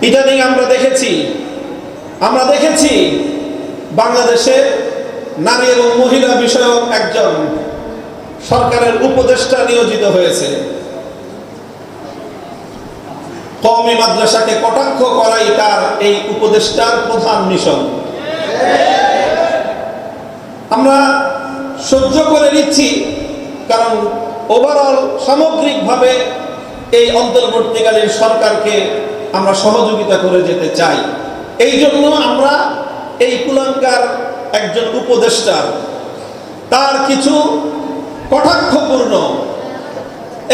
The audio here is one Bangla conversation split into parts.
ইদানিং আমরা দেখেছি বাংলাদেশে নারী এবং মহিলা বিষয়ক একজন সরকারের উপদেষ্টা নিয়োজিত হয়েছে। কওমি মাদ্রাসাকে কটাক্ষ করাই তার এই উপদেষ্টার প্রধান মিশন। আমরা সহ্য করে নিচ্ছি, কারণ ওভারঅল সামগ্রিকভাবে এই অন্তর্বর্তীকালীন সরকারকে আমরা সহযোগিতা করে যেতে চাই। এই জন্য আমরা এই কুলাঙ্গার একজন উপদেষ্টা তার কিছু কটাক্ষপূর্ণ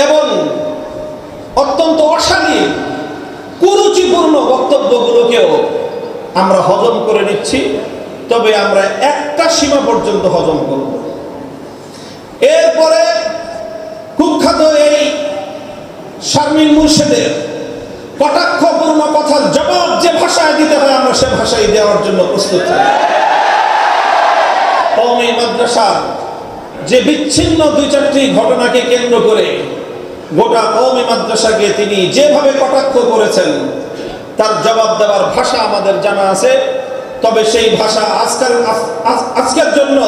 এবং অত্যন্ত অশালীন কুরুচিপূর্ণ বক্তব্যগুলোকেও আমরা হজম করে নিচ্ছি, তবে আমরা একটা সীমা পর্যন্ত হজম করব। এরপরে কুখ্যাত এই শারমিন মুর্শেদের কটাক্ষপূর্ণ কথার জবাব যে ভাষায় দিতে হয় আমরা সে ভাষায় দেওয়ার জন্য প্রস্তুত। কওমি মাদ্রাসার যে বিচ্ছিন্ন ২-৪টি ঘটনাকে কেন্দ্র করে গোটা কওমি মাদ্রাসাকে তিনি যেভাবে কটাক্ষ করেছেন তার জবাব দেওয়ার ভাষা আমাদের জানা আছে, তবে সেই ভাষা আজকের জন্য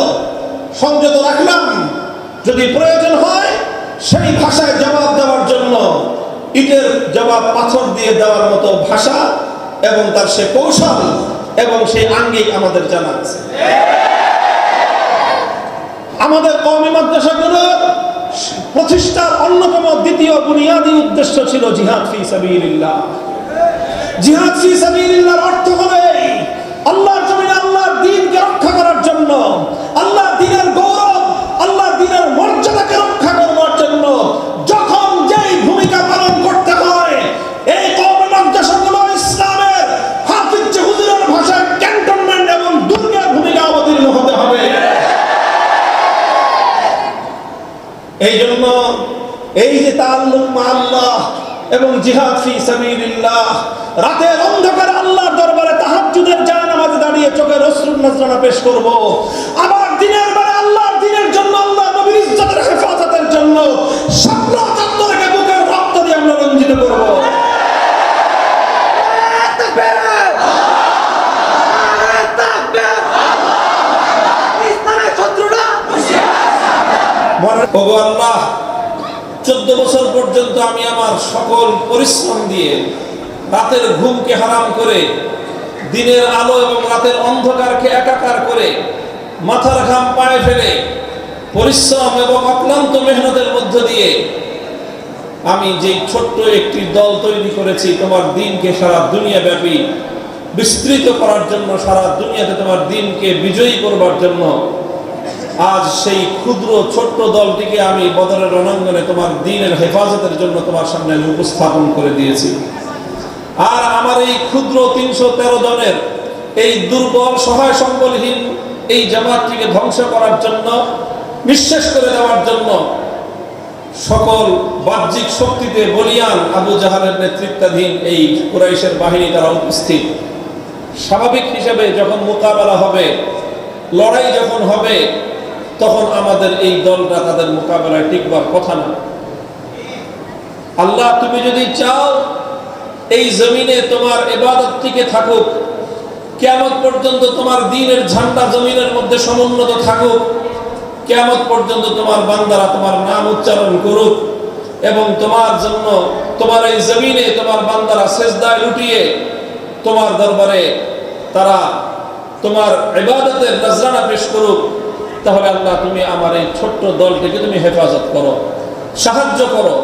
সংযত রাখলাম। যদি প্রয়োজন হয় সেই ভাষায় জবাব দেওয়ার জন্য ইটের জবাব পাথর দিয়ে দেওয়ার মতো ভাষা এবং তার সে কৌশল এবং সেই আঙ্গিক আমাদের জানা আছে। আমাদের কওমি মাদ্রাসাগুলোর প্রতিষ্ঠার অন্যতম দ্বিতীয় বুনিয়াদী উদ্দেশ্য ছিল জিহাদ ফি সাবিলিল্লাহ। জিহাদ ফি সাবিলিল্লাহর অর্থ হলো আল্লাহর জমিনে আল্লাহর দ্বীনকে রক্ষা করার জন্য, আল্লাহর দ্বীনের গৌরব, আল্লাহর দ্বীনের মর্যাদাকে রক্ষা করার জন্য যখন যেই ভূমিকা পালন করতে হয়, এই কওমি মাদ্রাসাগুলো ইসলামের হাফিজ হুজুরের ভাষায় ক্যান্টনমেন্ট এবং দুর্গের ভূমিকা অবতীর্ণ হতে হবে। এই জন্য এই যে তাআল্লুক মা আল্লাহ এবং জিহাদ ফি সাবিলিল্লাহ, রাতের অন্ধকারে আল্লাহর দরবারে তাহাজ্জুদের জায়নামাজে দাঁড়িয়ে চোখের অশ্রু নজরানা পেশ করব, আবার দিনের বেলা আল্লাহর দ্বীনের জন্য, আল্লাহ নবীর ইজ্জতের হেফাজতের জন্য শাপলা চত্বরকে বুকের রক্ত দিয়ে আমরা রঞ্জিত করব। ওগো আল্লাহ, 14 বছর পর্যন্ত আমি আমার সকল পরিশ্রম দিয়ে রাতের ঘুমকে হারাম করে, দিনের আলো এবং রাতের অন্ধকারকে একাকার করে, মাথার ঘাম পায়ে ফেলে পরিশ্রম এবং অক্লান্ত মেহনতের মধ্য দিয়ে আমি যে ছোট্ট একটি দল তৈরি করেছি তোমার দ্বীনকে সারা দুনিয়া ব্যাপী বিস্তৃত করার জন্য, সারা দুনিয়াতে তোমার দ্বীনকে বিজয়ী করবার জন্য, আজ সেই ক্ষুদ্র ছোট্ট দলটিকে আমি বদরের রণাঙ্গনে তোমার দ্বীনের হেফাজতের জন্য তোমার সামনে আমি উপস্থাপন করে দিয়েছি। আর আমার এই ক্ষুদ্র ৩১৩ জনের এই দুর্বল সহায় সম্বলহীন এই জামাতটিকে ধ্বংস করার জন্য, নিঃশেষ করে দেওয়ার জন্য সকল বাহ্যিক শক্তিতে বলিয়ান আবু জাহালের নেতৃত্বাধীন এই কুরাইশের বাহিনী তারা উপস্থিত। স্বাভাবিক হিসেবে যখন মোকাবেলা হবে, লড়াই যখন হবে, তখন আমাদের এই দলটা তাদের মোকাবেলায় টিকবার কথা না। আল্লাহ, তুমি যদি চাও এই জমিনে তোমার ইবাদত টিকে থাকুক, কিয়ামত পর্যন্ত তোমার দ্বীনের ঝান্ডা জমিনের মধ্যে সমুন্নত থাকুক, কিয়ামত পর্যন্ত তোমার বান্দারা তোমার নাম উচ্চারণ করুক এবং তোমার জন্য তোমার এই জমিনে তোমার বান্দারা সেজদায় লুটিয়ে তোমার দরবারে তারা তোমার ইবাদতের নজরানা পেশ করুক, তাহলে আল্লাহ তুমি আমার এই ছোট্ট দলটিকে তুমি হেফাজত করো, সাহায্য করো।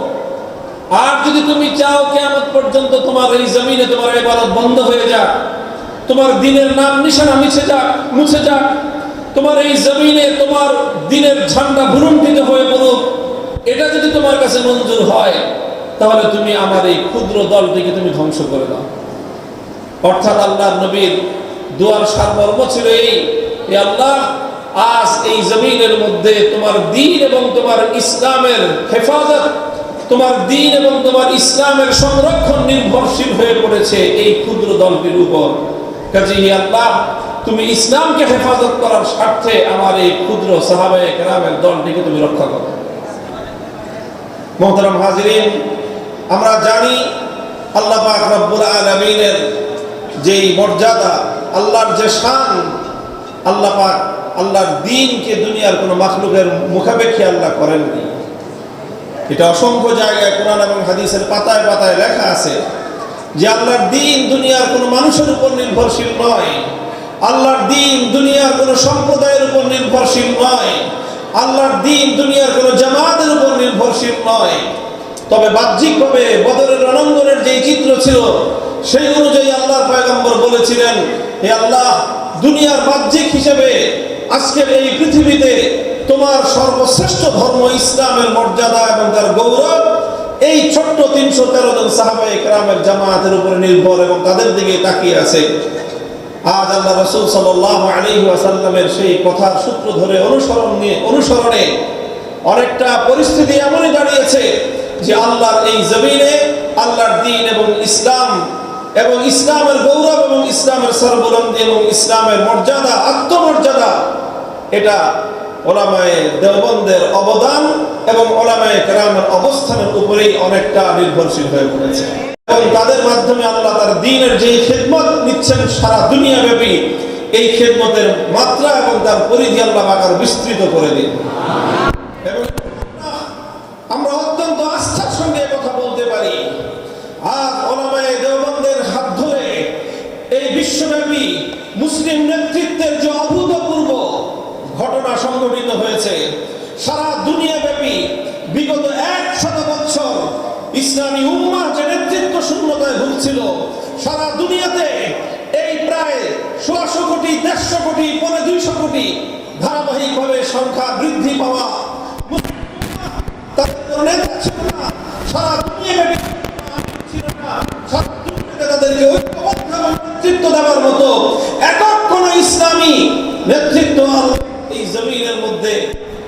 আর যদি তুমি চাও কিয়ামত পর্যন্ত তোমার এই জমিনে তোমার ইবাদত বন্ধ হয়ে যাক, তোমার দ্বীনের নাম নিশানা মুছে যাক, তোমার এই জমিনে তোমার দ্বীনের ঝান্ডা ভুলুণ্ঠিত হয়ে পড়ুক, এটা যদি তোমার কাছে মঞ্জুর হয়, তাহলে তুমি আমার এই ক্ষুদ্র দলটিকে তুমি ধ্বংস করে দাও। অর্থাৎ আল্লাহর নবীর দোয়ার সারমর্ম ছিল এই, আল্লাহ, আজ এই জমিনের মধ্যে তোমার দ্বীন এবং তোমার ইসলামের হেফাজত, তোমার দ্বীন এবং তোমার ইসলামের সংরক্ষণ নির্ভরশীল হয়ে পড়েছে এই ক্ষুদ্র দলটির উপর। কাজেই আল্লাহ, তুমি ইসলামকে হেফাজত করার স্বার্থে আমার এই ক্ষুদ্র সাহাবায়ে কেরামের দলটিকে তুমি রক্ষা করো। মুহতারাম হাজিরিন, আমরা জানি আল্লাহ পাক রব্বুল আলামিনের যেই মর্যাদা, আল্লাহর যে শান, আল্লাহ পাক আল্লাহর দ্বীনকে দুনিয়ার কোনো মাখলুকের মুখাপেক্ষী আল্লাহ করেননি। এটা অসংখ্য জায়গায় কোরআন এবং হাদিসের পাতায় পাতায় লেখা আছে যে আল্লাহর দ্বীন দুনিয়ার কোনো মানুষের উপর নির্ভরশীল নয়, আল্লাহর দ্বীন দুনিয়ার কোনো সম্প্রদায়ের উপর নির্ভরশীল নয়, আল্লাহর দ্বীন দুনিয়ার কোনো জামাতের উপর নির্ভরশীল নয়। তবে বাহ্যিকভাবে বদরের রণাঙ্গনের যে চিত্র ছিল সেই অনুযায়ী আল্লাহর পয়গম্বর বলেছিলেন, হে আল্লাহ, দুনিয়ার বাহ্যিক হিসেবে আজকের এই পৃথিবীতে তোমার সর্বশ্রেষ্ঠ ধর্ম ইসলামের মর্যাদা এবং তার গৌরব এই ছোট্ট 313 জন সাহাবায়ে কেরামের জামাতের উপরে নির্ভর এবং তাদের দিকে তাকিয়ে আছে। আজ আল্লাহ রাসূল সাল্লাল্লাহু আলাইহি ওয়াসাল্লামের সেই কথার সূত্র ধরে অনুসরণে অনেকটা পরিস্থিতি এমনই দাঁড়িয়েছে যে আল্লাহর এই জমিনে আল্লাহর দ্বীন এবং ইসলামের গৌরব এবং ইসলামের সর্ববুলন্দি এবং ইসলামের মর্যাদা, আত্মমর্যাদা, এটা ওলামায়ে দেওবন্দের অবদান এবং ওলামায়ে কেরামের অবস্থানের উপরেই অনেকটা নির্ভরশীল হয়ে পড়েছে। এবং তাদের মাধ্যমে আল্লাহ তার দ্বীনের যে খেদমত নিচ্ছেন সারা দুনিয়া ব্যাপী, এই খেদমতের মাত্রা এবং তার পরিধি আল্লাহ পাক আরো বিস্তৃত করে দিন। এবং আমরা অত্যন্ত আস্থার সঙ্গে কথা বলতে পারি, আর ওলামায়ে দেওবন্দের হাত ধরে এই বিশ্বব্যাপী মুসলিম নেতৃত্বের যে অভূতপূর্ব ঘটনা সংঘটিত হয়েছে, সারা দুনিয়া ব্যাপী বিগত 100 বছর ইসলামী উম্মাহ যে নেতৃত্ব শূন্যতায় ভুগছিল, সারা দুনিয়াতে এই প্রায় 100 কোটি, 150 কোটি, 200 কোটি ধারাবাহিকভাবে সংখ্যা বৃদ্ধি পাওয়া সারা দুনিয়া ব্যাপী তাদেরকে ঐক্যবদ্ধ নেতৃত্ব দেওয়ার মতো একক কোন ইসলামী নেতৃত্ব এই জমিনের মধ্যে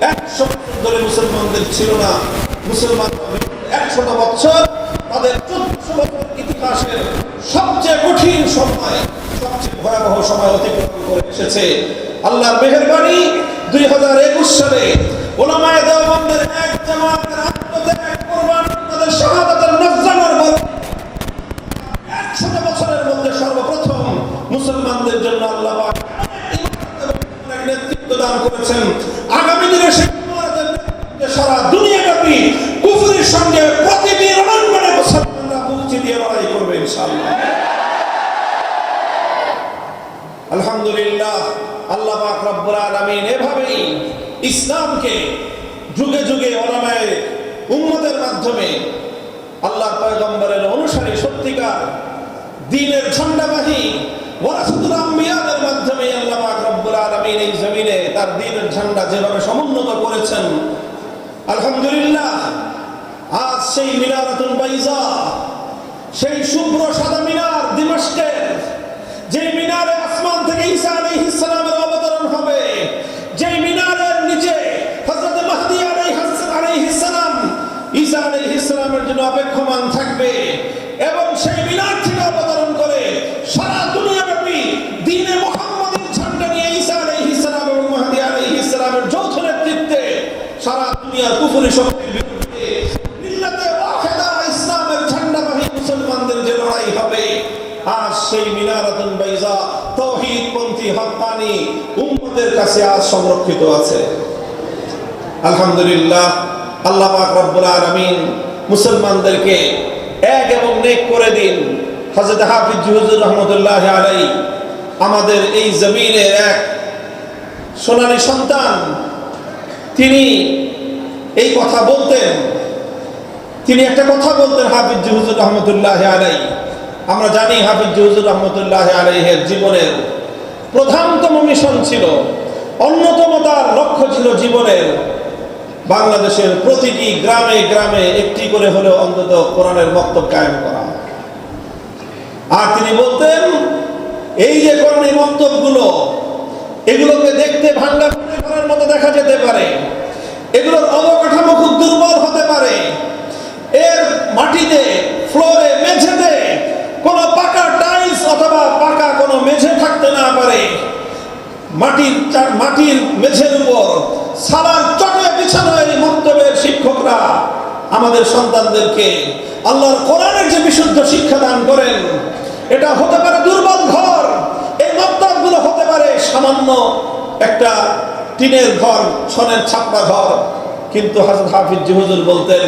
100 বছর ধরে মুসলমানদের ছিল না। মুসলমান 100 বছর তাদের 1400 বছর ইতিহাসের সবচেয়ে কঠিন সময়, সবচেয়ে ভয়াবহ সময় অতিক্রম করে এসেছে। আল্লাহর মেহেরবানি 2021 সালে ওলামায়ে দেওবন্দের এক জামাতের আত্মত্যাগ, কুরবানি, তাদের শাহাদাতের নজরানার পর 100 বছরের মধ্যে সর্বপ্রথম মুসলমানদের জন্য আল্লাহ পাক নেতৃত্ব দান করেছেন। আগামী দিনে সারা দুনিয়াব্যাপী কুফরের সঙ্গে প্রতিটি রণাঙ্গনে মুসলমানরা মুক্তি দিয়ে লড়াই করবে ইনশাআল্লাহ। আলহামদুলিল্লাহ, আল্লাহ পাক রব্বুল আলামিন এভাবেই ইসলামকে যুগে যুগে ওলামায়ে উম্মতের মাধ্যমে আল্লাহর পয়গম্বরের অনুসারী সত্যিকার দ্বীনের ঝান্ডাবাহী ওয়ারাসাতুল আম্বিয়াদের মাধ্যমে আল্লাহ পাক রব্বুল আলামিন এই জমিনে তার দ্বীনের ঝান্ডা যেভাবে সমুন্নত করেছেন, আলহামদুলিল্লাহ, আজ সেই মিনারাতুল বাইজা, সেই শুভ্র সাদা মিনার দিমাশকের, যে মিনারে আসমান থেকে ঈসা আলাইহিস সালামের অবতরণ হবে, যে মিনারের নিচে হযরত মাহদী আলাইহিস সালাম ঈসা আলাইহিস সালামের জন্য অপেক্ষমান থাকবে, এবং সেই মিনার থেকে অবতরণ করে সারা দুনিয়াব্যাপী দ্বীনে মুহাম্মাদের ঝান্ডা নিয়ে ঈসা আলাইহিস সালাম এবং মাহদী আলাইহিস সালামের যৌথ নেতৃত্বে সারা দুনিয়ার কুফরি শক্তির বিরুদ্ধে মিল্লাতে ওয়াহিদা ইসলামের ঝান্ডাবাহী মুসলমানদের যে লড়াই হবে, আজ সেই মিনারাতুল বাইজা তাওহীদপন্থী হক্কানি উম্মতের কাছে আজ সংরক্ষিত আছে। আলহামদুলিল্লাহ, আল্লাহ পাক রব্বুল আলামিন মুসলমানদেরকে এক এবং নেক করে দিন। হযরত হাফিজ হুজুর রহমাতুল্লাহি আলাইহি আমাদের এই জমিনের এক সোনালী সন্তান, তিনি এই কথা বলতেন, তিনি একটা কথা বলতেন হাফিজ হুজুর রহমাতুল্লাহি আলাইহি। আমরা জানি হাফিজ হুজুর রহমাতুল্লাহি আলাইহির জীবনের প্রধানতম মিশন ছিল, অন্যতম তার লক্ষ্য ছিল জীবনের বাংলাদেশের প্রতিটি গ্রামে গ্রামে একটি করে হলেও অন্তত কোরআনের বক্তব্য কায়েম করা। আর তিনি বলতেন, এই যে কোরআনী বক্তব্যগুলো, এগুলোকে দেখতে ভাঙ্গা করার মতো দেখা যেতে পারে, এগুলোর অবকাঠামো খুব দুর্বল হতে পারে, এর মাটিতে, ফ্লোরে, মেঝেতে কোনো পাকা টাইলস অথবা পাকা কোনো মেঝে থাকতে না পারে, মাটির মেঝের উপর সালার চটে বিছানো এই মক্তবের শিক্ষকরা আমাদের সন্তানদেরকে আল্লাহর কোরআনের যে বিশুদ্ধ শিক্ষা দান করেন, এটা হতে পারে দুর্বল সামান্য একটা টিনের ঘর, ছনের ছাপড়া ঘর, কিন্তু হযরত হাফিজ জি হুজুর বলতেন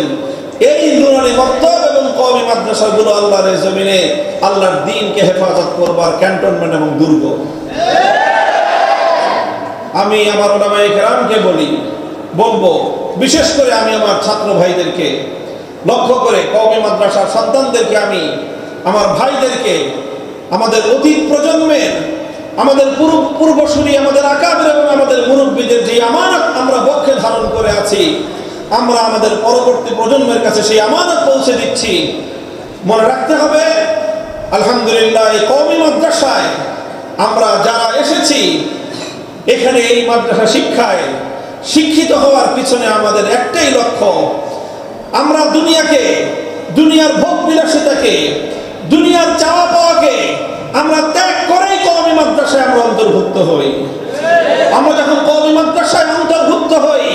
এই নুরানি মক্তব এবং কওমি মাদ্রাসাগুলো আল্লাহর এই জমিনে আল্লাহর দ্বীনকে হেফাজত করবার ক্যান্টনমেন্ট এবং দুর্গ। আমি আমার উলামায়ে কেরামকে বলবো, বিশেষ করে আমি আমার ছাত্র ভাইদেরকে লক্ষ্য করে, কওমি মাদ্রাসার সন্তানদেরকে, আমি আমার ভাইদেরকে, আমাদের অতীত প্রজন্মের, আমাদের পূর্বসূরি, আমাদের আকাবের এবং আমাদের মুরব্বীদের যে আমানত আমরা বক্ষে ধারণ করে আছি, আমরা আমাদের পরবর্তী প্রজন্মের কাছে সেই আমানত পৌঁছে দিচ্ছি। মনে রাখতে হবে, আলহামদুলিল্লাহ এই কওমি মাদ্রাসায় আমরা যারা এসেছি, এখানে এই মাদ্রাসা শিক্ষায় শিক্ষিত হওয়ার পিছনে আমাদের একটাই লক্ষ্য, আমরা দুনিয়ার ভোগ বিলাসিতাকে, দুনিয়ার চাওয়া পাওয়াকে আমরা ত্যাগ করেই কওমি মাদ্রাসায় আমরা অন্তর্ভুক্ত হই। আমরা যখন কওমি মাদ্রাসায় অন্তর্ভুক্ত হই,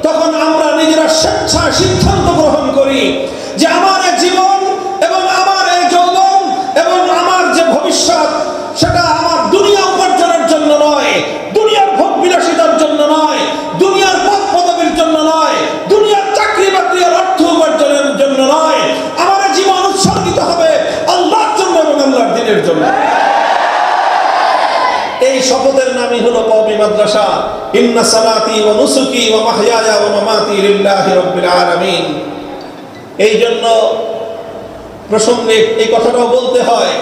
তখন আমরা নিজেরা স্বেচ্ছায় সিদ্ধান্ত গ্রহণ করি যে আমার এই জীবন এবং আমার এই যৌবন এবং আমার যে ভবিষ্যৎ, সেটা আমার দুনিয়া উপার্জনের জন্য নয়, দুনিয়ার ভোগ বিলাসিতার জন্য নয়, দুনিয়ার পদ পদবীর জন্য নয়, দুনিয়ার চাকরি বাকরি আর অর্থ উপার্জনের জন্য নয়, আমার জীবন উৎসর্গিত হবে আল্লাহর জন্য এবং আল্লাহর দ্বীনের জন্য। এই শপথের নামই হলো কওমি মাদ্রাসা। ইন্না সালাতি ওয়া নুসুকি ওয়া মাহইয়ায়া ওয়া মামাতি লিল্লাহি রাব্বিল আলামিন। এই জন্য প্রসঙ্গে এই কথাটাও বলতে হয়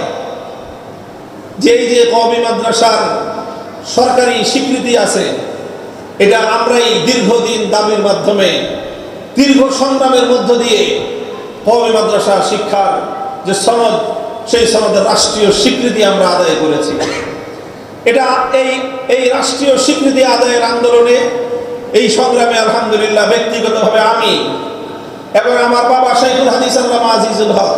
যে এই যে কওমি মাদ্রাসার সরকারি স্বীকৃতি আছে, এটা আমরাই দীর্ঘদিন দাবির মাধ্যমে, দীর্ঘ সংগ্রামের মধ্য দিয়ে কওমি মাদ্রাসা শিক্ষার যে সনদ, সেই সনদের রাষ্ট্রীয় স্বীকৃতি আমরা আদায় করেছি। এটা এই রাষ্ট্রীয় স্বীকৃতি আদায়ের আন্দোলনে, এই সংগ্রামে আলহামদুলিল্লাহ ব্যক্তিগতভাবে আমি এবং আমার বাবা শাইখুল হাদিস আল্লামা আজিজুল হক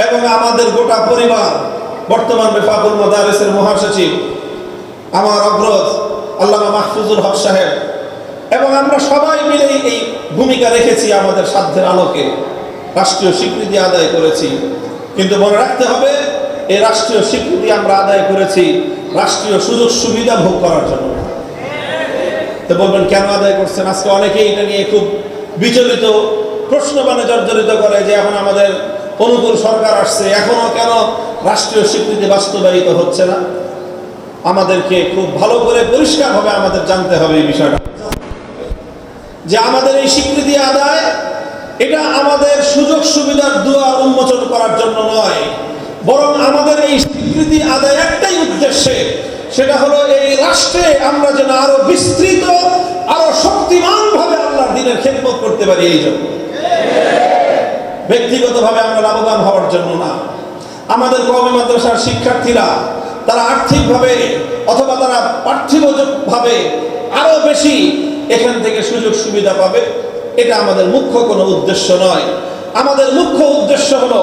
এবং আমাদের গোটা পরিবার, বর্তমান বেফাকুল মাদারিসের মহাসচিব আমার অগ্রজ আল্লামা মাহফুজুল হক সাহেব, এবং আমরা সবাই মিলে এই ভূমিকা রেখেছি, আমাদের সাধ্যের আলোকে রাষ্ট্রীয় স্বীকৃতি আদায় করেছি। কিন্তু মনে রাখতে হবে, এই রাষ্ট্রীয় স্বীকৃতি আমরা আদায় করেছি রাষ্ট্রীয় সুযোগ সুবিধা ভোগ করার জন্য। তো বলবেন কেন আদায় করছেন? আজকে অনেকেই এটা নিয়ে খুব বিচলিত, প্রশ্নবাণে জর্জরিত করে যে এখন আমাদের অনুকূল সরকার আসছে, এখনো কেন রাষ্ট্রীয় স্বীকৃতি বাস্তবায়িত হচ্ছে না? আমাদেরকে খুব ভালো করে পরিষ্কারভাবে আমাদের জানতে হবে এই বিষয়টা, যে আমাদের এই স্বীকৃতি আদায়, এটা আমাদের সুযোগ সুবিধার দুয়ার উন্মোচন করার জন্য নয়, বরং আমাদের এই স্বীকৃতি আদায় একটাই উদ্দেশ্যে, সেটা হলো এই রাষ্ট্রে আমরা যেন আরো বিস্তৃত, আরো শক্তিমান ভাবে আল্লাহর দ্বীনের খেদমত করতে পারি। এই জন্য ব্যক্তিগতভাবে আমরা লাভবান হওয়ার জন্য না। আমাদের কওমি মাদ্রাসার শিক্ষার্থীরা তারা আর্থিকভাবে অথবা তারা পার্থিবভাবে আরো বেশি এখান থেকে সুযোগ সুবিধা পাবে, এটা আমাদের মুখ্য কোনো উদ্দেশ্য নয়। আমাদের মুখ্য উদ্দেশ্য হলো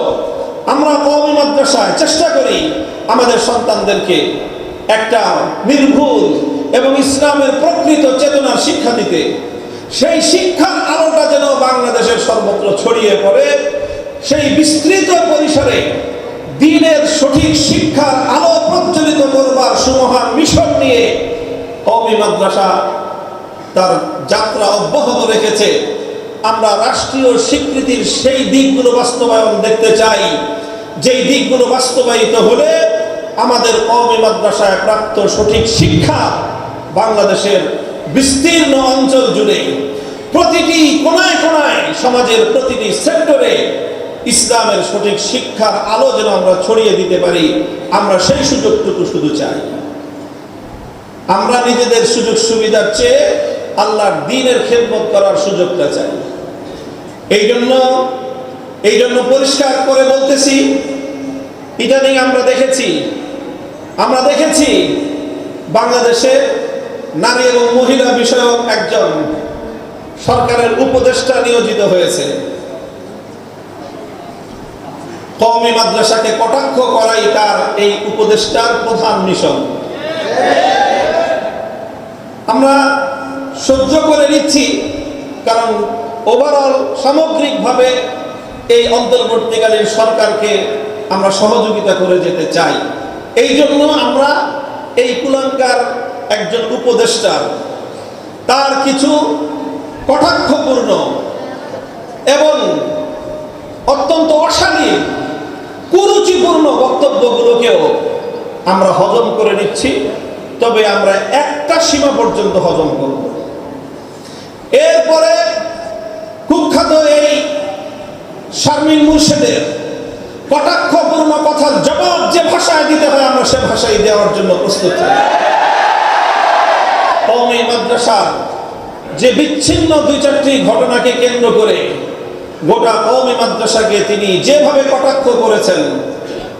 আমরা কওমি মাদ্রাসায় চেষ্টা করি আমাদের সন্তানদেরকে একটা নির্ভুল এবং ইসলামের প্রকৃত চেতনার শিক্ষা দিতে। সেই শিক্ষার আলোটা যেন বাংলাদেশের সর্বত্র ছড়িয়ে পড়ে, সেই বিস্তৃত পরিসরে দ্বীনের সঠিক শিক্ষার আলো প্রজ্বলিত করবার সুমহান মিশন নিয়ে কওমি মাদ্রাসা তার যাত্রা অব্যাহত রেখেছে। আমরা রাষ্ট্রীয় স্বীকৃতির সেই দিকগুলো বাস্তবায়ন দেখতে চাই, যেই দিকগুলো বাস্তবায়িত হলে আমাদের কওমি মাদ্রাসায় প্রাপ্ত সঠিক শিক্ষা বাংলাদেশের বিস্তীর্ণ অঞ্চল জুড়ে, প্রতিটি কোনায় কোনায়, সমাজের প্রতিটি সেক্টরে ইসলামের সঠিক শিক্ষার আলো যেন আমরা ছড়িয়ে দিতে পারি, আমরা সেই সুযোগটুকু শুধু চাই। আমরা নিজেদের সুযোগ সুবিধার চেয়ে আল্লাহর দ্বীনের খেদমত করার সুযোগটা চাই। এই জন্য পরিষ্কার করে বলতেছি, ইদানিং আমরা দেখেছি বাংলাদেশে নারী এবং মহিলা বিষয়ক একজন সরকারের উপদেষ্টা নিয়োজিত হয়েছে। কওমি মাদ্রাসাকে কটাক্ষ করাই তার এই উপদেষ্টার প্রধান মিশন। আমরা সহ্য করে নিচ্ছি, কারণ ওভারঅল সামগ্রিকভাবে এই অন্তর্বর্তীকালীন সরকারকে আমরা সহযোগিতা করে যেতে চাই। এই জন্য আমরা এই কুলাঙ্গার একজন উপদেষ্টা তার কিছু কটাক্ষপূর্ণ এবং অত্যন্ত অশালীন কুরুচিপূর্ণ বক্তব্যগুলোকেও আমরা হজম করে নিচ্ছি, তবে আমরা একটা সীমা পর্যন্ত হজম করব। এরপরে কুখ্যাত এই শারমিন মুর্শেদের কটাক্ষপূর্ণ কথার জবাব যে ভাষায় দিতে হয় আমরা সে ভাষায় দেওয়ার জন্য প্রস্তুত থাকি। কওমি মাদ্রাসার যে বিচ্ছিন্ন দুই চারটি ঘটনাকে কেন্দ্র করে গোটা কওমি মাদ্রাসাকে তিনি যেভাবে কটাক্ষ করেছেন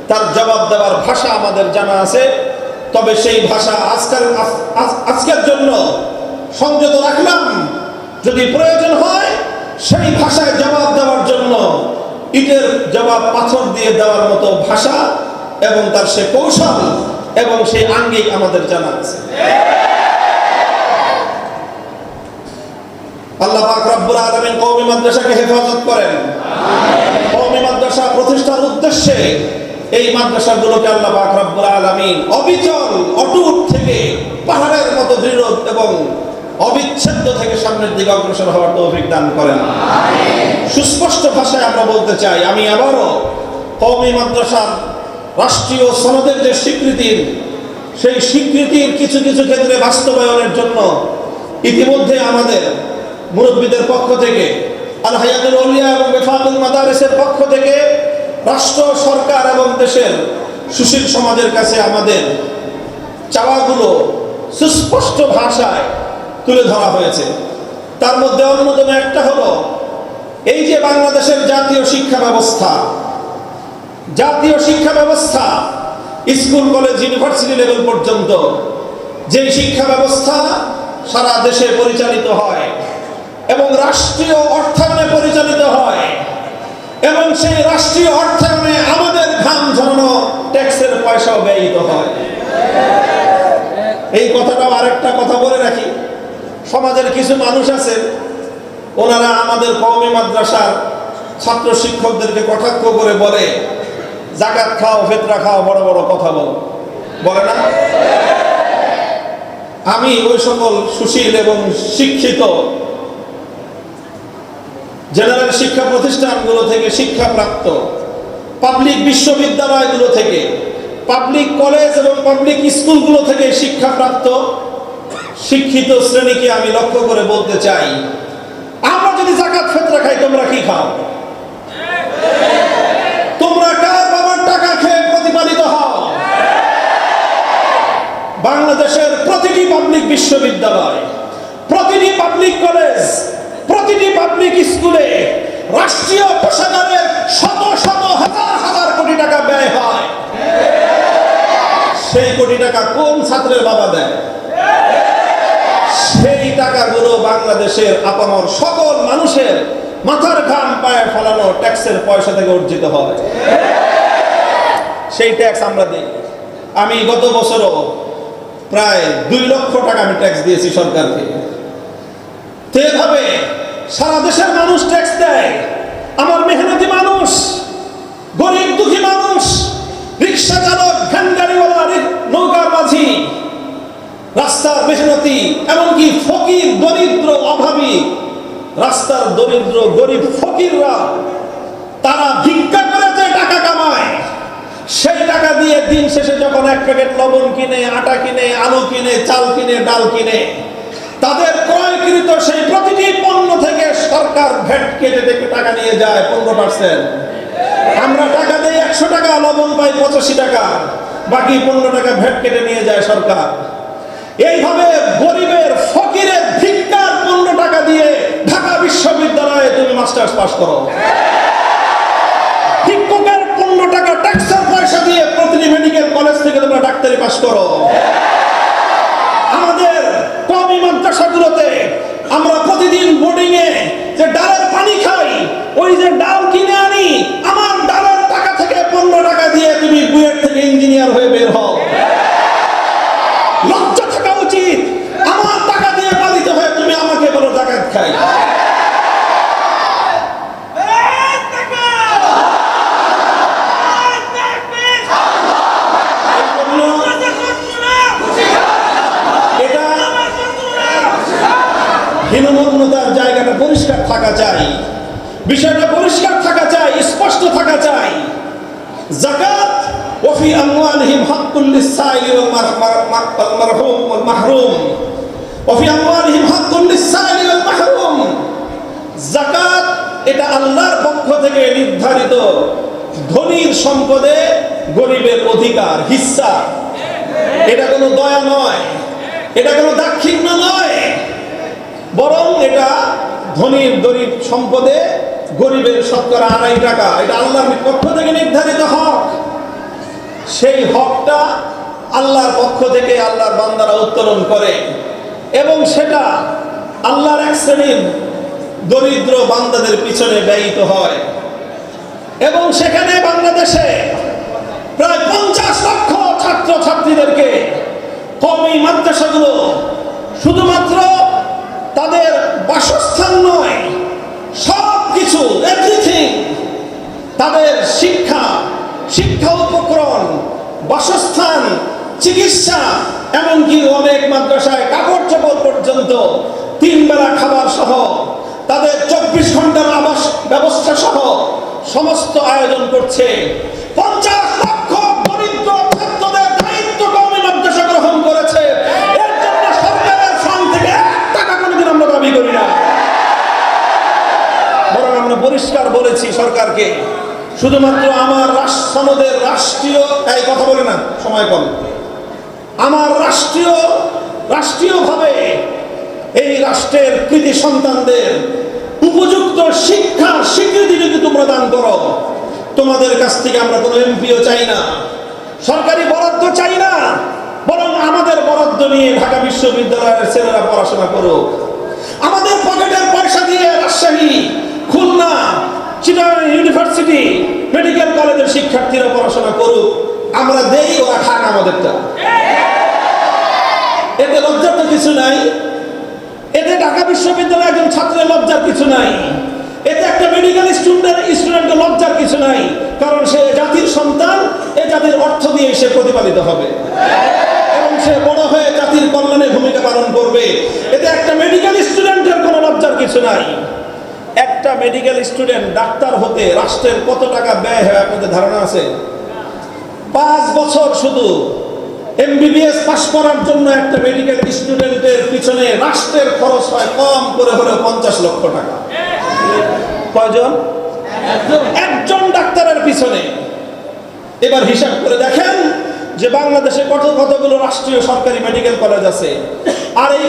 তার জবাব দেওয়ার ভাষা আমাদের জানা আছে, তবে সেই ভাষা আজকের জন্য সংযত রাখলাম। যদি প্রয়োজন হয় সেই ভাষায় জবাব দেওয়ার জন্য ইটের জবাব পাথর দিয়ে দেওয়ার মতো ভাষা এবং তার সে কৌশল এবং সেই আঙ্গিক আমাদের জানা আছে। আল্লাহ পাক রব্বুল আলামিন কওমি মাদ্রাসাকে হেফাজত করেন। কওমি মাদ্রাসা প্রতিষ্ঠার উদ্দেশ্যে এই মাদ্রাসাগুলোকে আল্লাহ পাক রব্বুল আলামিন অবিচল অটুট থেকে পাহাড়ের মতো দৃঢ় এবং অবিচ্ছেদ্য থেকে সামনের দিকে অগ্রসর হওয়ার তৌফিক দান করেন। সুস্পষ্ট ভাষায় আমরা বলতে চাই, আমি আবারও কওমি মাদ্রাসার রাষ্ট্রীয় সনদের যে সেই স্বীকৃতির কিছু কিছু ক্ষেত্রে বাস্তবায়নের জন্য ইতিমধ্যে আমাদের মুরব্বীদের পক্ষ থেকে আল হায়াতুল আউলিয়া এবং বেফাকুল মাদারিসের পক্ষ থেকে রাষ্ট্র সরকার এবং দেশের সুশীল সমাজের কাছে আমাদের চাওয়াগুলো সুস্পষ্ট ভাষায় তুলে ধরা হয়েছে। তার মধ্যে অন্যতম একটা হলো এই যে বাংলাদেশের জাতীয় শিক্ষা ব্যবস্থা স্কুল কলেজ ইউনিভার্সিটি লেভেল পর্যন্ত যে শিক্ষা ব্যবস্থা সারা দেশে পরিচালিত হয় এবং রাষ্ট্রীয় অর্থায়নে পরিচালিত হয় এবং সেই রাষ্ট্রীয় অর্থায়নে আমাদের ঘাম ঝরানো ট্যাক্সের পয়সাও ব্যয়িত হয়। এই কথাটাও আরেকটা কথা বলে রাখি, সমাজের কিছু মানুষ আছে ওনারা আমাদের কওমি মাদ্রাসার ছাত্র শিক্ষকদেরকে কটাক্ষ করে বলে যাকাত খাও, ফিতরা খাও, বড় বড় কথা বলে না। আমি ওই সকল সুশীল এবং শিক্ষিত জেনারেল শিক্ষা প্রতিষ্ঠানগুলো থেকে শিক্ষাপ্রাপ্ত পাবলিক বিশ্ববিদ্যালয়গুলো থেকে পাবলিক কলেজ এবং পাবলিক স্কুলগুলো থেকে শিক্ষাপ্রাপ্ত শিক্ষিত শ্রেণীকে আমি লক্ষ্য করে বলতে চাই, আমরা যদি যাকাত ফিতরা খাই তোমরা কি খাও? তোমরা কার বাবার টাকা খেয়ে প্রতিপালিত হও? বাংলাদেশের প্রতিটি পাবলিক বিশ্ববিদ্যালয়, প্রতিটি পাবলিক কলেজ, প্রতিটি পাবলিক স্কুলে রাষ্ট্রীয় কোষাগারের শত শত হাজার হাজার কোটি টাকা ব্যয় হয়। সেই কোটি টাকা কোন ছাত্রের বাবা দেয়? সেই টাকাগুলো বাংলাদেশের আপামর সকল মানুষের মাথার ঘাম পায়ে ফেলানো ট্যাক্সের পয়সা থেকে অর্জিত হয়। সেই ট্যাক্স আমরা দিই। আমি গত বছরও প্রায় 2 লক্ষ টাকা আমি ট্যাক্স দিয়েছি সরকারকে। তো এভাবে সারা দেশের মানুষ ট্যাক্স দেয়। আমার মেহনতি মানুষ, গরিব দুঃখী মানুষ, রিক্সা চালক, ভ্যান গাড়িওয়ালা, নৌকার মাঝি, রাস্তার মেহনতি, এমনকি ফকির, দরিদ্র, অভাবী, রাস্তার দরিদ্র গরিব ফকিররা তারা ভিক্ষা করে যে টাকা কামায়, সেই টাকা দিয়ে দিন শেষে যখন 1 প্যাকেট লবণ কিনে, আটা কিনে, আলু কিনে, চাল কিনে, ডাল কিনে, তাদের ক্রয়কৃত সেই প্রতিটি পণ্য থেকে সরকার ভ্যাট কেটে টাকা নিয়ে যায় 15%। আমরা টাকা দেই 100 টাকা, লবণ পাই 85 টাকা, বাকি 15 টাকা ভ্যাট কেটে নিয়ে যায় সরকার। এইভাবে গরিবের ফকিরের ভিক্ষার 15 টাকা দিয়ে ঢাকা বিশ্ববিদ্যালয়ে তুমি মাস্টার্স পাস করো। ভিক্ষুকের 15 টাকা ট্যাক্সের পয়সা দিয়ে প্রতিটি মেডিকেল কলেজ থেকে তোমরা ডাক্তারি পাস করো। আমাদের কওমি মাদ্রাসাগুলোতে আমরা প্রতিদিন বোর্ডিং এ যে ডালের পানি খাই, ওই যে ডাল কিনে আনি, আমার ডালের টাকা থেকে 15 টাকা দিয়ে তুমি বুয়েট থেকে ইঞ্জিনিয়ার হয়ে বের হও। লজ্জা থাকা উচিত। আমার টাকা দিয়ে পালিত হয়ে তুমি আমাকে বলো যাকাত খাই। হীনমন্যতার জায়গাটা পরিষ্কার থাকা চাই, বিষয়টা পরিষ্কার থাকা চাই, স্পষ্ট থাকা চাই। যাকাত ওয়া ফি আমওয়ালিহিম হাক্কুল লিস-সাইলি ওয়াল মারহুম ওয়াল মাহরুম ওয়া ফি আমওয়ালিহিম হাক্কুল লিস-সাইলি ওয়াল মাহরুম। যাকাত এটা আল্লাহর পক্ষ থেকে নির্ধারিত ধনীর সম্পদে গরিবের অধিকার, হিস্সা। এটা কোনো দয়া নয়, এটা কোনো দাক্ষিণ্য নয়, বরং এটা ধনীর গরিব সম্পদে গরিবের শতকরা 2.5 টাকা। এটা আল্লাহর পক্ষ থেকে নির্ধারিত হক। সেই হকটা আল্লাহর পক্ষ থেকে আল্লাহর বান্দারা উত্তোলন করে এবং সেটা আল্লাহর এক শ্রেণীর দরিদ্র বান্দাদের পিছনে ব্যয়িত হয়। এবং সেখানে বাংলাদেশে প্রায় 50 লক্ষ ছাত্র ছাত্রীদেরকে কওমি মাদ্রাসাগুলো শুধুমাত্র তাদের বাসস্থান নয়, সব কিছু, এভরিথিং, তাদের শিক্ষা, শিক্ষা উপকরণ, বাসস্থান, চিকিৎসা, এমনকি অনেক মাদ্রাসায় কাপড় চোপড় পর্যন্ত 3 বেলা খাবার সহ তাদের 24 ঘন্টার আবাস ব্যবস্থা সহ সমস্ত আয়োজন করছে। 50 লক্ষ দরিদ্র ছাত্রদের দায়িত্ব কওমি মাদ্রাসা গ্রহণ করেছে। এর জন্য সরকারের ফান্ড থেকে 1 টাকা কোনোদিন আমরা দাবি করি না, বরং আমরা পরিষ্কার বলেছি সরকারকে, শুধুমাত্র আমার সনদের রাষ্ট্রীয়, এই কথা বলে না, সময় কম, আমার রাষ্ট্রীয়ভাবে এই রাষ্ট্রের কৃতি সন্তানদের উপযুক্ত শিক্ষার স্বীকৃতি যদি তোমরা দান করো, তোমাদের কাছ থেকে আমরা কোনো এমপিও চাই না, সরকারি বরাদ্দ চাই না, বরং আমাদের বরাদ্দ নিয়ে ঢাকা বিশ্ববিদ্যালয়ের ছেলেরা পড়াশোনা করুক। আমাদের পকেটের পয়সা দিয়ে রাজশাহী, খুলনা, চিটাগাং ইউনিভার্সিটি, মেডিকেল কলেজের শিক্ষার্থীরা পড়াশোনা করুক। আমরা দেই, ওরা খাক আমাদেরটা। এতে লজ্জার তো কিছু নাই, এতে ঢাকা বিশ্ববিদ্যালয়ের একজন ছাত্রের লজ্জার কিছু নাই, এতে একটা মেডিকেল স্টুডেন্টের লজ্জার কিছু নাই, কারণ সে জাতির সন্তান, এ জাতির অর্থ দিয়ে সে প্রতিপালিত হবে এবং সে বড় হয়ে জাতির কল্যাণে ভূমিকা পালন করবে। এতে একটা মেডিকেল স্টুডেন্টের কোনো লজ্জার কিছু নাই। একটা মেডিকেল স্টুডেন্ট ডাক্তার হতে রাষ্ট্রের কত টাকা ব্যয় হয় আপনাদের ধারণা আছে? 5 বছর শুধু এমবিবিএস পাস করার জন্য একটা মেডিকেল স্টুডেন্টের পিছনে রাষ্ট্রের খরচ হয় কম করে হলেও 50 লক্ষ টাকা। কয়জন? একজন ডাক্তারের পিছনে। এবার হিসাব করে দেখেন যে বাংলাদেশে কতগুলো রাষ্ট্রীয় সরকারি মেডিকেল কলেজ আছে, আর এই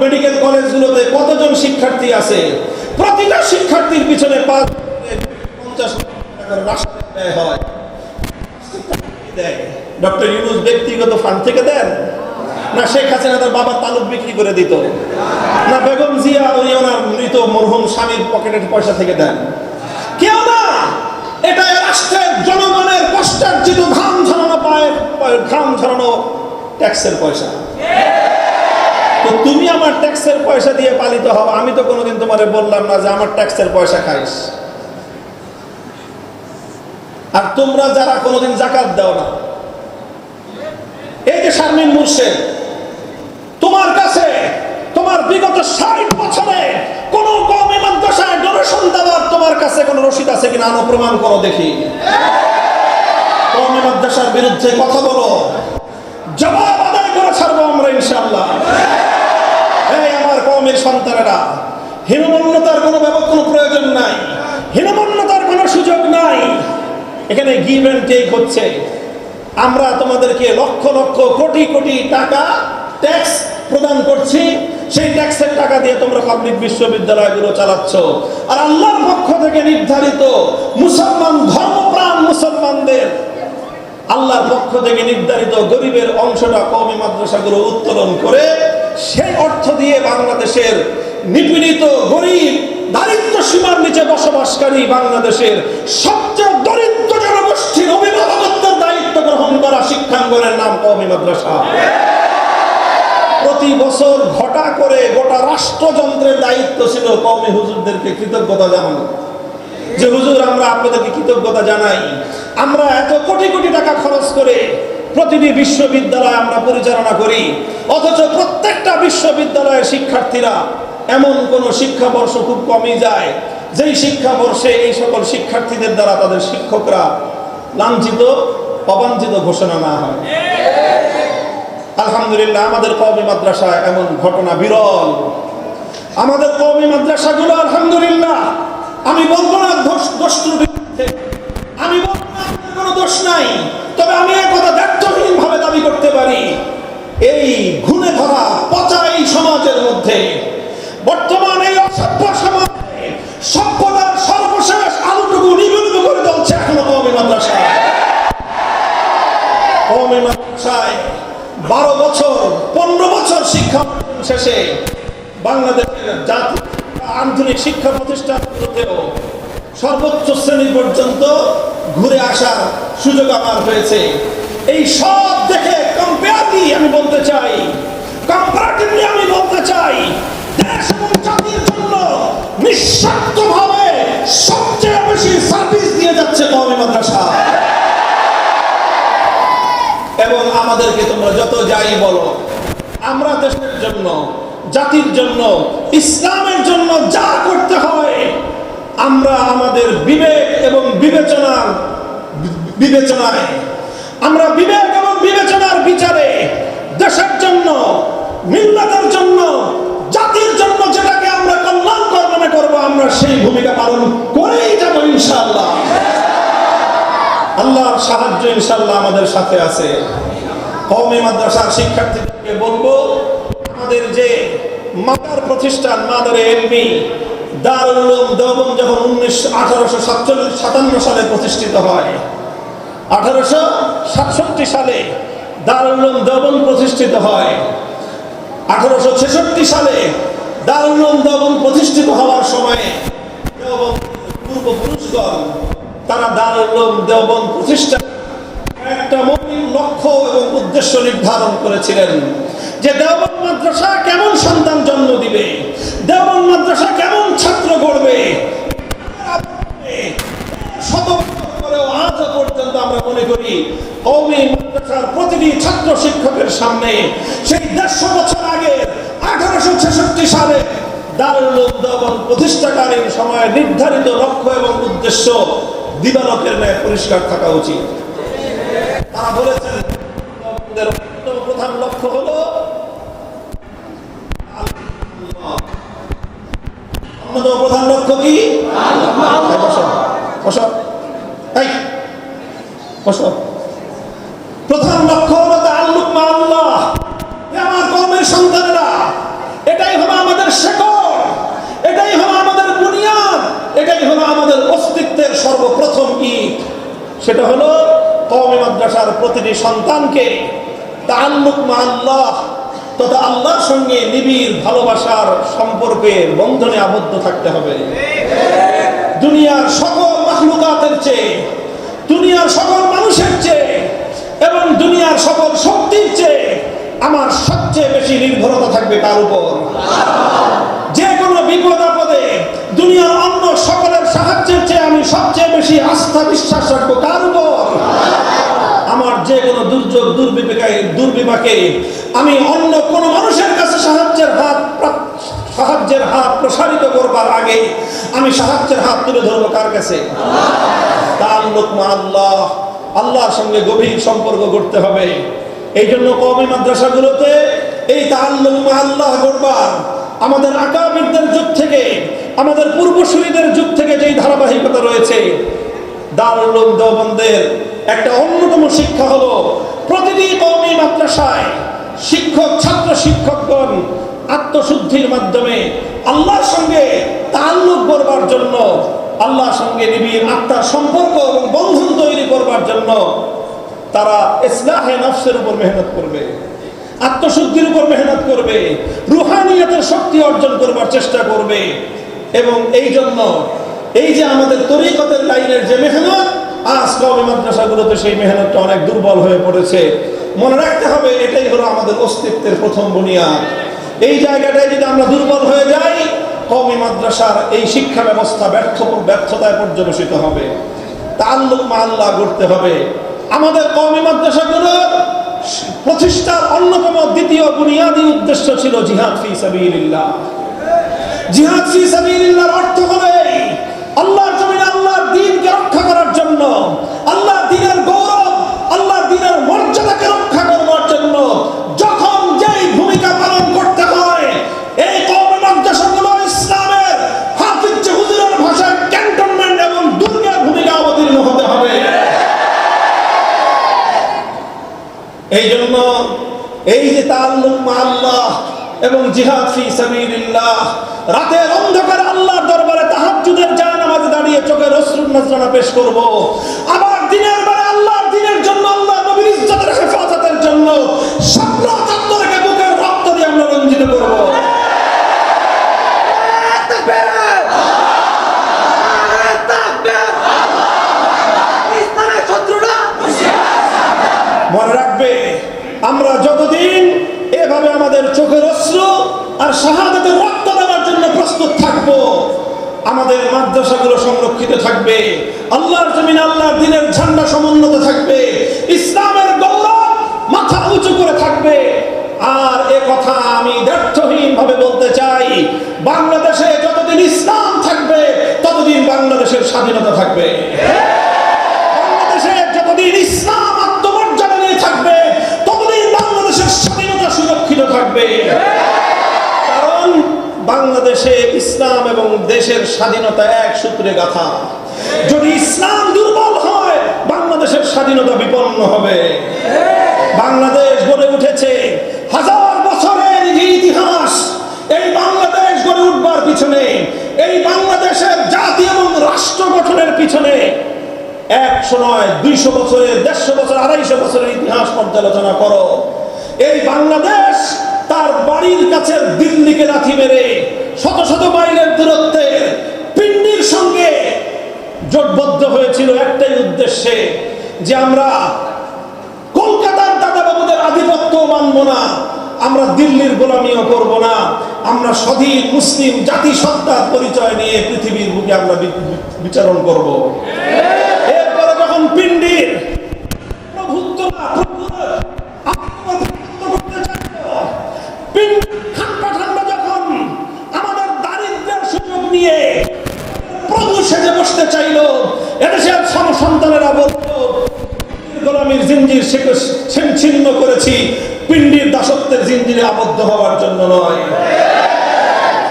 মেডিকেল কলেজগুলোতে কতজন শিক্ষার্থী আছে। প্রতিটা শিক্ষার্থীর পিছনে 50 লক্ষ টাকার রাষ্ট্রের ব্যয় হয়। ডক্টর ইউনূস ব্যক্তিগত ফান্ড থেকে দেন, না শেখ হাসিনা তার বাবার তালুক বিক্রি করে দিত, না বেগম জিয়া ওই ওনার মৃত মরহুম স্বামীর পকেটের পয়সা থেকে দেন? কেউ না। এটা রাষ্ট্রের জনগণের কষ্টার্জিত ঘাম ঝরানো ঘাম ঝরানো ট্যাক্সের পয়সা। তো তুমি আমার ট্যাক্সের পয়সা দিয়ে পালিত হও, আমি তো কোনোদিন তোমারে বললাম না যে আমার ট্যাক্সের পয়সা খাইস। আর তোমরা যারা কোনোদিন যাকাত দাও না, এই যে শারমিন মুর্শেদ, তোমার কাছে তোমার বিগত 60 বছরে কোন কওমি মাদ্রাসায় ডোনেশন দেওয়ার তোমার কাছে কোন রসিদ আছে কিনা আনো, প্রমাণ করো দেখি। কওমি মাদ্রাসার বিরুদ্ধে কথা বলো, জবাব আদায় করে ছাড়বো আমরা ইনশাআল্লাহ। এই আমার কওমের সন্তানেরা, হীনমন্যতার কোনো প্রয়োজন নাই, হীনমন্যতার কোনো সুযোগ নাই। এখানে গিভ এন্ড টেক হচ্ছে। আমরা তোমাদেরকে লক্ষ লক্ষ কোটি কোটি টাকা ট্যাক্স প্রদান করছি, সেই ট্যাক্সের টাকা দিয়ে তোমরা পাবলিক বিশ্ববিদ্যালয়গুলো চালাচ্ছ। আর আল্লাহর পক্ষ থেকে নির্ধারিত মুসলমান ধর্মপ্রাণ মুসলমানদের আল্লাহর পক্ষ থেকে নির্ধারিত গরিবের অংশটা কওমি মাদ্রাসাগুলো উত্তোলন করে সেই অর্থ দিয়ে বাংলাদেশের নিপীড়িত গরিব দারিদ্র সীমার নিচে বসবাসকারী বাংলাদেশের সবচেয়ে দরিদ্র জনগোষ্ঠীর অভিভাবকত্বের দায়িত্ব গ্রহণ করা শিক্ষাঙ্গনের নাম কওমি মাদ্রাসা। প্রতি বছর ঘটা করে গোটা রাষ্ট্রযন্ত্রের দায়িত্ব ছিল কওমি হুজুরদেরকে কৃতজ্ঞতা জানানো, যে হুজুর আমরা আপনাদেরকে কৃতজ্ঞতা জানাই, আমরা এত কোটি কোটি টাকা খরচ করে প্রতিটি বিশ্ববিদ্যালয় আমরা পরিচালনা করি, অথচ প্রত্যেকটা বিশ্ববিদ্যালয়ের শিক্ষার্থীরা এমন কোন শিক্ষাবর্ষ খুব কমই যায় যেই শিক্ষাবর্ষে এই সকল শিক্ষার্থীদের দ্বারা তাদের শিক্ষকরা লাঞ্ছিত অবাঞ্ছিত ঘোষণা না হয়। আলহামদুলিল্লাহ আমাদের কওমি মাদ্রাসায় এমন ঘটনা বিরল। আমাদের কওমি মাদ্রাসাগুলো আলহামদুলিল্লাহ, আমি বলবো না দোষ ত্রুটি, আমি বলবো না কোনো দোষ নাই, তবে আমি এক কথা দায়িত্বহীন ভাবে দাবি করতে পারি, এই ঘুণে ধরা পচা এই সমাজের মধ্যে, বর্তমান এই অসভ্য সমাজে সভ্যতার সর্বশেষ আলোটুকু নিবেদিত করে চলছে এখনো কওমি মাদ্রাসায়। কওমি মাদ্রাসায় 12 বছর 15 বছর শিক্ষা শেষে বাংলাদেশের জাতীয় আঞ্চলিক শিক্ষা প্রতিষ্ঠানগুলোতেও সর্বোচ্চ শ্রেণী পর্যন্ত ঘুরে আসার সুযোগ আমার হয়েছে। এই সব দেখে কম্পেয়ারলি আমি বলতে চাই, কম্পারেটিভলি আমি বলতে চাই, দেশ এবং জাতির জন্য নিঃস্বার্থভাবে সবচেয়ে বেশি সার্ভিস দিয়ে যাচ্ছে কওমি মাদ্রাসা। এবং আমাদেরকে তোমরা যত যাই বলো, আমরা দেশের জন্য, জাতির জন্য, ইসলামের জন্য যা করতে হয় আমরা আমাদের বিবেক এবং বিবেচনায় আমরা বিবেক এবং বিবেচনার বিচারে দেশের জন্য, মিল্লাতের জন্য, জাতির জন্য যেটাকে আমরা কল্যাণকর মনে করবো, আমরা সেই ভূমিকা পালন করেই যাব ইনশাআল্লাহ। আল্লাহর সাহায্য ইনশাআল্লাহ আমাদের সাথে আছে। কওমি মাদ্রাসার শিক্ষার্থীদেরকে বলবো, আমাদের যে মাদার প্রতিষ্ঠান মাদারে এলমি দারুল উলুম দেওবন্দ যখন 1857 সালে প্রতিষ্ঠিত হয়, 1867 সালে দারুল উলুম দেওবন্দ প্রতিষ্ঠিত হয়, 1866 সালে দারুল উলুম দেওবন্দ প্রতিষ্ঠিত হওয়ার সময়ে পূর্বপুরুষগণ তারা দারুল উলুম দেওবন্দ প্রতিষ্ঠা একটা মৌলিক লক্ষ্য এবং উদ্দেশ্য নির্ধারণ করেছিলেন যে দেওবন্দ মাদ্রাসা কেমন সন্তান জন্ম দিবে, দেওবন্দ মাদ্রাসা কেমন ছাত্র গড়বে। শত বছর পরেও আজও পর্যন্ত আমরা মনে করি কওমি মাদ্রাসার প্রতিটি ছাত্র শিক্ষকের সামনে সেই 150 বছর আগে 1866 সালে দারুল উলুম দেওবন্দ প্রতিষ্ঠাকালীন সময়ে নির্ধারিত লক্ষ্য এবং উদ্দেশ্য দিবালোকের ন্যায় পরিষ্কার থাকা উচিত। তারা বলেছেন প্রধান লক্ষ্য হলো অন্যতম প্রধান লক্ষ্য কি? প্রধান লক্ষ্য হলো তাআল্লুক মা আল্লাহ। আমার কওমের সন্তানেরা, এটাই হলো আমাদের শেকড়, এটাই হলো আমাদের বুনিয়াদ, এটাই হলো আমাদের অস্তিত্বের সর্বপ্রথম ইট। সেটা হলো কওমি মাদ্রাসার প্রতিটি সন্তানকে তাআল্লুক মা আল্লাহ তথা আল্লাহর সঙ্গে নিবিড় ভালোবাসার সম্পর্কের বন্ধনে আবদ্ধ থাকতে হবে। দুনিয়ার সকল মাখলুকাতের চেয়ে, দুনিয়ার সকল মানুষের চেয়ে এবং দুনিয়ার সকল শক্তির চেয়ে আমার সবচেয়ে বেশি নির্ভরতা থাকবে কার উপর? যে কোনো বিপদ আপদে দুনিয়ার অন্য সকলের সাহায্যের চেয়ে আমি সবচেয়ে বেশি আস্থা বিশ্বাস রাখবো কার উপর? আমার যে কোনো দুর্যোগ দুর্বিপাকে আমি অন্য কোনো মানুষের কাছে সাহায্যের হাত প্রসারিত করবার আগে আমি সাহায্যের হাত তুলে ধরবো কার কাছে? তাআল্লুক মা আল্লাহ, আল্লাহর সঙ্গে গভীর সম্পর্ক করতে হবে। এই জন্য কওমি মাদ্রাসাগুলোতে এই তাআল্লুক মা আল্লাহ গড়বার আমাদের আকাবিরদের যুগ থেকে, আমাদের পূর্বসূরীদের যুগ থেকে যেই ধারাবাহিকতা রয়েছে, দারুল উলুম দেওবন্দের একটা অন্যতম শিক্ষা হলো প্রতিটি কওমি মাদ্রাসায় শিক্ষক, ছাত্র শিক্ষকগণ আত্মশুদ্ধির মাধ্যমে আল্লাহর সঙ্গে তাআল্লুক করবার জন্য, আল্লাহর সঙ্গে নিবিড় আত্মার সম্পর্ক এবং বন্ধন তৈরি করবার জন্য তারা ইসলাহে নফসের উপর মেহনত করবে, আত্মশুদ্ধির উপর মেহনত করবে, রুহানিয়তের শক্তি অর্জন করবার চেষ্টা করবে। এবং এই জন্য এই যে আমাদের তরিকতের লাইনের যে মেহনত, আজ কওমি মাদ্রাসাগুলোতে সেই মেহনতটা অনেক দুর্বল হয়ে পড়েছে। মনে রাখতে হবে এটাই হলো আমাদের অস্তিত্বের প্রথম বুনিয়াদ। এই জায়গাটায় যদি আমরা দুর্বল হয়ে যাই, কওমি মাদ্রাসার এই শিক্ষা ব্যবস্থা ব্যর্থতায় পর্যবেসিত হবে। তাআল্লুক মা আল্লাহ করতে হবে। আমাদের কওমি মাদ্রাসাগুলোর প্রতিষ্ঠার অন্যতম দ্বিতীয় বুনিয়াদী উদ্দেশ্য ছিল জিহাদ ফি সাবিলিল্লাহ। জিহাদ ফি সাবিলিল্লাহর অর্থ হলো এই, আল্লাহর জমিনে আল্লাহর দ্বীনকে রক্ষা করার জন্য, আল্লাহর দ্বীনের গৌরব, আল্লাহর দ্বীনের মর্যাদাকে রক্ষা করবার জন্য যখন যেই ভূমিকা পালন করতে হয়, এই কওমি মাদ্রাসাগুলো ইসলামের হাফিজ হুজুরের ভাষায় ক্যান্টনমেন্ট এবং দুর্গের ভূমিকা অবতীর্ণ হতে হবে। এই জন্য এই যে তাআল্লুক মা আল্লাহ এবং জিহাদ ফি সাবিলিল্লাহ, রাতের অন্ধকারে আল্লাহর দরবারে তাহাজ্জুদের জায়নামাজে দাঁড়িয়ে চোখের অশ্রুর নজরানা পেশ করব, আবার দিনের বেলা আল্লাহর দ্বীনের জন্য, আল্লাহ নবীর ইজ্জতের হেফাজতের জন্য স্বপ্ন চত্বরকে বুকের রক্ত দিয়ে আমরা রঞ্জিত করব। মনে রাখবে, আমরা যতদিন এভাবে আমাদের চোখের অশ্রু আর শাহাদাতের রক্ত দেওয়ার জন্য প্রস্তুত থাকব, আমাদের মাদ্রাসাগুলো সংরক্ষিত থাকবে, আল্লাহর জমিনে আল্লাহর দ্বীনের ঝান্ডা সমুন্নত থাকবে, ইসলামের গৌরব মাথা উঁচু করে থাকবে। আর এ কথা আমি দ্ব্যর্থহীন ভাবে বলতে চাই, বাংলাদেশে যতদিন ইসলাম থাকবে ততদিন বাংলাদেশের স্বাধীনতা থাকবে। বাংলাদেশে যতদিন ইসলাম আত্মমর্যাদা নিয়ে থাকবে ততদিন বাংলাদেশের স্বাধীনতা সুরক্ষিত থাকবে। কারণ বাংলাদেশে ইসলাম এবং দেশের স্বাধীনতা এক সূত্রে গাঁথা। যদি ইসলাম দুর্বল হয় বাংলাদেশের স্বাধীনতা বিপন্ন হবে। বাংলাদেশ গড়ে উঠেছে হাজার বছরের ইতিহাস। এই বাংলাদেশ গড়ে উঠবার পিছনে, এই বাংলাদেশের জাতি এবং রাষ্ট্র গঠনের পিছনে 100 নয় 200 বছরের, 150 বছর, 250 বছরের ইতিহাস পর্যালোচনা করো। এই বাংলাদেশ তার বাড়ির কাছে দিল্লিকে লাথি মেরে শত শত মাইলের দূরত্বে পিন্ডির সঙ্গে জোটবদ্ধ হয়েছিল একটাই উদ্দেশ্যে, যে আমরা কলকাতার দাদাবাবুদের আধিপত্য মানব না, আমরা দিল্লির গোলামিও করব না, আমরা স্বাধীন মুসলিম জাতিসত্তার পরিচয় নিয়ে পৃথিবীর বুকে আমরা বিচরণ করব। এরপরে যখন পিন্ডির যখন আমাদের দারিদ্র্যের সুযোগ নিয়ে প্রভু সেজে বসতে চাইল, এদেশের সন্তানেরা বলল গোলামীর জিঞ্জির ছিন্ন করেছি, পিন্ডির দাসত্বের জিঞ্জিরে আবদ্ধ হওয়ার জন্য নয়।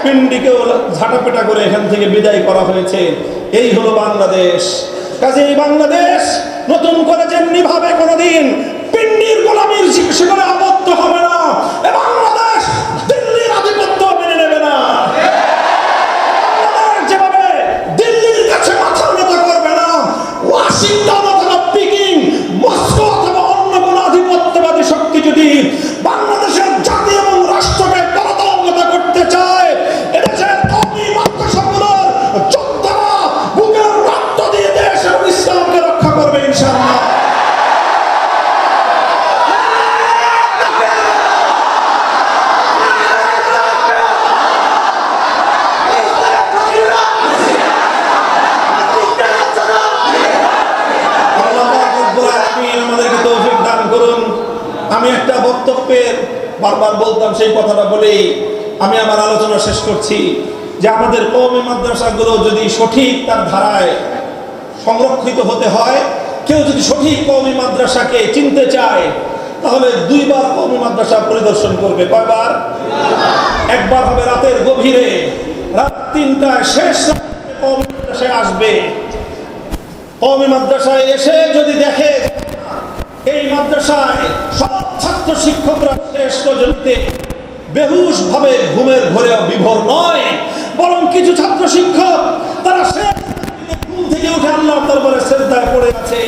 পিন্ডিকেও ঝাঁটাপেটা করে এখান থেকে বিদায় করা হয়েছে। এই হলো বাংলাদেশ। কাজেই বাংলাদেশ নতুন করে যেমনি ভাবে কোনোদিন পিন্ডির গোলামীর শিকলে আবদ্ধ হবে না, বাংলাদেশ দিল্লির আধিপত্য মেনে নেবে না। বাংলাদেশ যেভাবে দিল্লির কাছে মাথা নত করবে না, ওয়াশিংটন অথবা পিকিং, মস্কো অথবা অন্য কোনো আধিপত্যবাদী শক্তি যদি বাংলাদেশের জাতি এবং রাষ্ট্রকে পরাধীনতা করতে চায়, এদেশের কওমি মাদ্রাসাগুলোর যোদ্ধারা বুকের রক্ত দিয়ে দেশ এবং ইসলামকে রক্ষা করবে ইনশাআল্লাহ। আমি একটা বক্তব্যের বারবার বলতাম, সেই কথাটা বলেই আমি আমার আলোচনা শেষ করছি, যে আমাদের কওমি মাদ্রাসাগুলো যদি সঠিক তার ধারায় সংরক্ষিত হতে হয়, কেউ যদি সঠিক কওমি মাদ্রাসাকে চিনতে চায় তাহলে 2 বার কওমি মাদ্রাসা পরিদর্শন করবে। কয়বার? একবার হবে রাতের গভীরে, রাত 3টায় শেষ কওমি মাদ্রাসায় আসবে। কওমি মাদ্রাসায় এসে যদি দেখে এই মাদ্রাসায় সব ছাত্র শিক্ষকরা শেষ রজনীতে বেহুশ ভাবে ঘুমের ঘোরে বিভোর নয়, বরং কিছু ছাত্র শিক্ষক তারা শেষ ঘুম থেকে উঠে আল্লাহর দরবারে সিজদায় পড়ে আছে,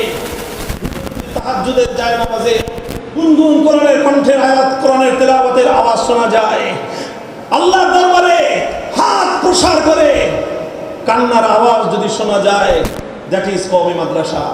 তাহাজ্জুদের জায়নামাজে গুনগুন কোরআনের কণ্ঠের আয়াত, কোরআনের তেলাওয়াতের আওয়াজ শোনা যায়, আল্লাহর দরবারে হাত প্রসার করে কান্নার আওয়াজ যদি শোনা যায়, দ্যাট ইজ কওমি মাদ্রাসা।